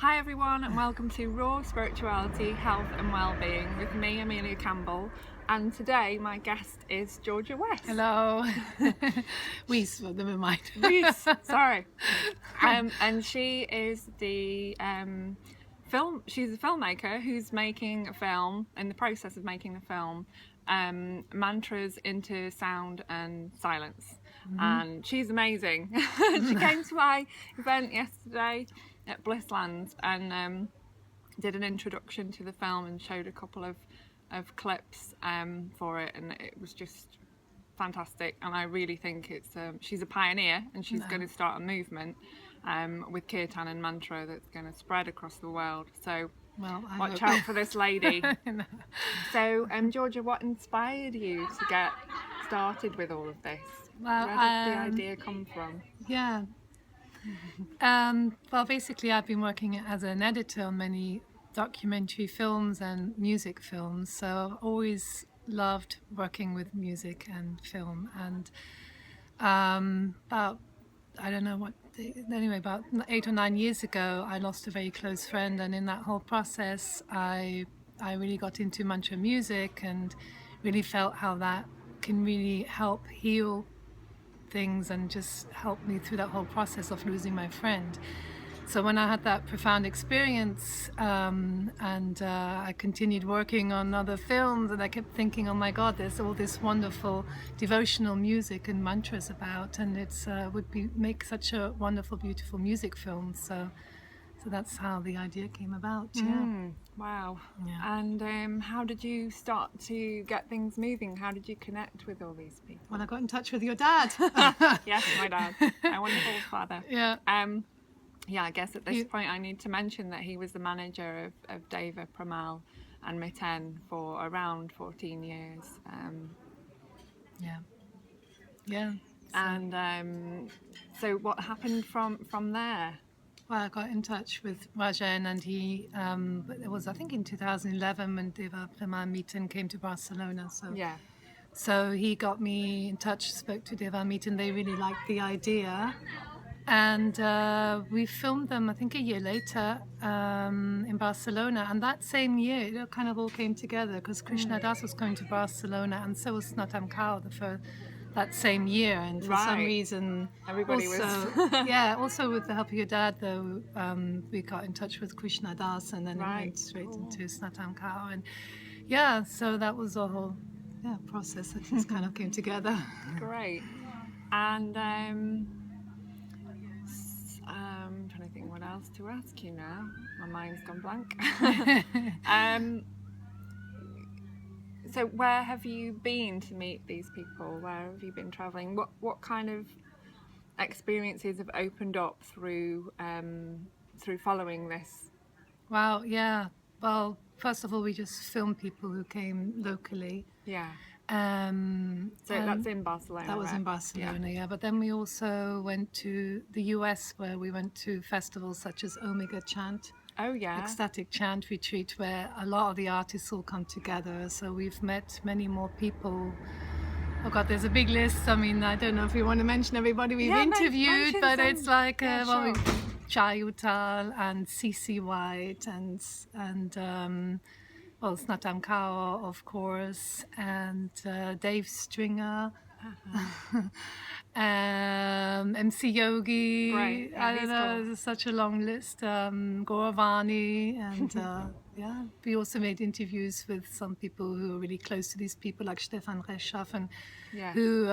Hi everyone, and welcome to Raw Spirituality, Health and Wellbeing with me, Amelia Campbell. And today my guest is Georgia Wyss. Hello. Wyss, well, never mind. Wyss, sorry. And she is the she's a filmmaker who's making a film, in the process of making a film, Mantras into Sound and Silence. And she's amazing. She came to my event yesterday at Blisslands and did an introduction to the film and showed a couple of clips for it, and it was just fantastic. And I really think it's she's a pioneer, and she's going to start a movement with kirtan and mantra that's going to spread across the world. So watch out for this lady. So Georgia, what inspired you to get started with all of this? Well, where did the idea come from? Yeah. Well, basically I've been working as an editor on many documentary films and music films, so I've always loved working with music and film. And about 8 or 9 years ago I lost a very close friend, and in that whole process I really got into mantra music and really felt how that can really help heal things and just help me through that whole process of losing my friend. So when I had that profound experience and I continued working on other films, and I kept thinking, oh my God, there's all this wonderful devotional music and mantras about, and it's would make such a wonderful, beautiful music film. So that's how the idea came about. Yeah. Wow. Yeah. And how did you start to get things moving? How did you connect with all these people? Well, I got in touch with your dad. Yes, my dad, my wonderful father. Yeah. Yeah, I guess at this point I need to mention that he was the manager of Deva, Pramal and Miten for around 14 years. Yeah. And so what happened from there? Well, I got in touch with Rajan, and he, it was I think in 2011 when Deva Pramal Miten came to Barcelona. So he got me in touch, spoke to Deva Miten. They really liked the idea. And we filmed them, I think, a year later in Barcelona. And that same year, it kind of all came together because Krishna Das was going to Barcelona, and so was Snatam Kaur that same year. And for some reason, everybody was. Yeah, also with the help of your dad, though, we got in touch with Krishna Das, and then it went straight into Snatam Kaur. And yeah, so that was a whole process that just kind of came together. Great. And I'm trying to think what else to ask you now. My mind's gone blank. So where have you been to meet these people? Where have you been travelling? What kind of experiences have opened up through following this? Wow, yeah. Well, first of all, we just filmed people who came locally. Yeah. So that's in Barcelona. That was in Barcelona, yeah. But then we also went to the US, where we went to festivals such as Omega Chant. Oh, yeah. Ecstatic Chant Retreat, where a lot of the artists all come together. So we've met many more people. Oh God, there's a big list. I mean, I don't know if we want to mention everybody we've interviewed, but it's like Chai Utal and CC White and Snatam Kaur, of course, and Dave Stringer, MC Yogi. Right. Yeah, I don't know, there's such a long list. Gauravani, and we also made interviews with some people who are really close to these people, like Stefan Reschaffen, who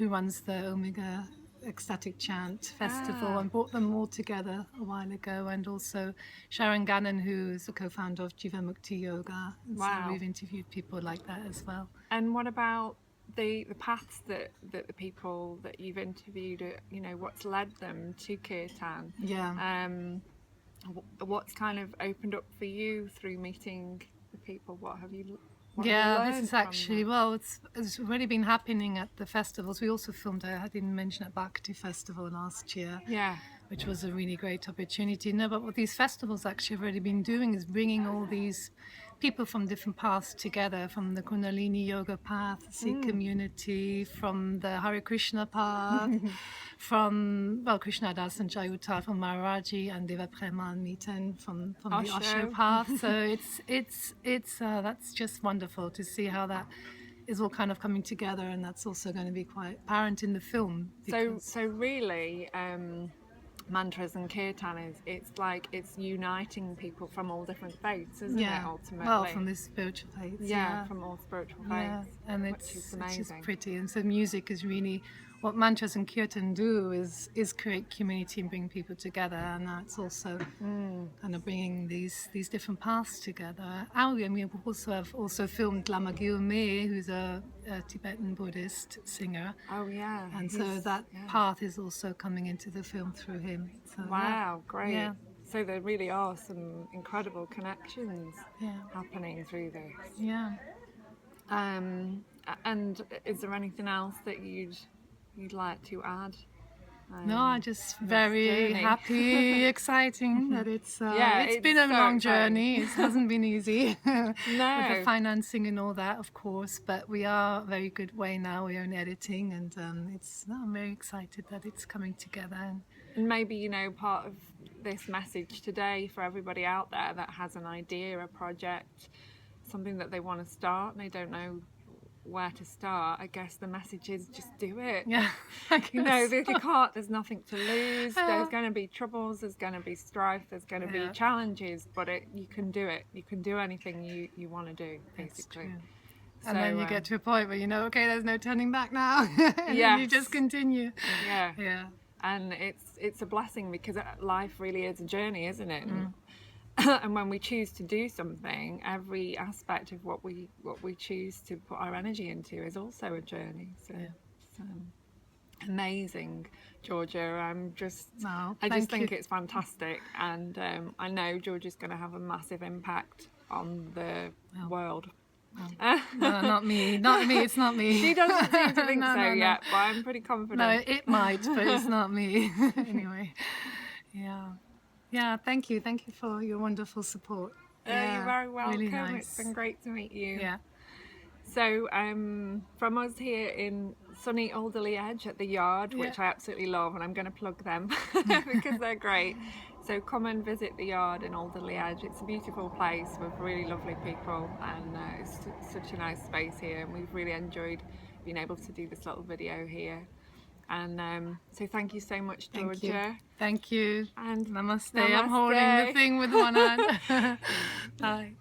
runs the Omega Ecstatic Chant Festival, and brought them all together a while ago. And also Sharon Gannon, who is the co-founder of Jivamukti Yoga. Wow. So we've interviewed people like that as well. And what about the paths that the people that you've interviewed, what's led them to kirtan? Yeah. What's kind of opened up for you through meeting the people? What have you this is actually, it's already been happening at the festivals. We also filmed, I didn't mention, at Bhakti Festival last year, which was a really great opportunity. No, but what these festivals actually have already been doing is bringing all these people from different paths together, from the Kundalini yoga path, Sikh community, from the Hare Krishna path, from, well, Krishna Das and Jayuta from Maharaji, and Deva Premal Miten from the Osho path. So it's that's just wonderful to see how that is all kind of coming together, and that's also going to be quite apparent in the film. So really, mantras and kirtan it's uniting people from all different faiths, isn't it, ultimately? Well, from the spiritual faiths. From all spiritual faiths. And it's just pretty. And so music is really what mantras and kirtan do is create community and bring people together, and that's also kind of bringing these different paths together. And we have also filmed Lama Gyalme, who's a Tibetan Buddhist singer. Oh yeah. And so that path is also coming into the film through him. So, wow, great. Yeah. So there really are some incredible connections happening through this. Yeah. And is there anything else that you'd like to add? No, I'm just very happy, exciting that it's been a long journey. It hasn't been easy with the financing and all that, of course, but we are a very good way now. We're in editing, and I'm very excited that it's coming together. And maybe, part of this message today for everybody out there that has an idea, a project, something that they want to start and they don't know where to start, I guess the message is just do it. Yeah, I guess. They can't, there's nothing to lose. There's going to be troubles, there's going to be strife, there's going to be challenges, but you can do it. You can do anything you want to do, basically. And then you get to a point where okay, there's no turning back now. And then you just continue. Yeah. And it's a blessing, because life really is a journey, isn't it? And when we choose to do something, every aspect of what we choose to put our energy into is also a journey. So it's amazing, Georgia. I just think it's fantastic, and I know Georgia's going to have a massive impact on the world. No, not me. It's not me. She doesn't seem to think so yet, but I'm pretty confident. No, it might, but it's not me. Anyway, yeah, thank you for your wonderful support. You're very welcome. Really nice. It's been great to meet you. Yeah. So from us here in sunny Alderley Edge at the Yard, which I absolutely love, and I'm going to plug them because they're great. So come and visit the Yard in Alderley Edge. It's a beautiful place with really lovely people, and it's such a nice space here, and we've really enjoyed being able to do this little video here. And so thank you so much, Georgia. Thank you. And namaste. I'm holding the thing with one hand. Bye.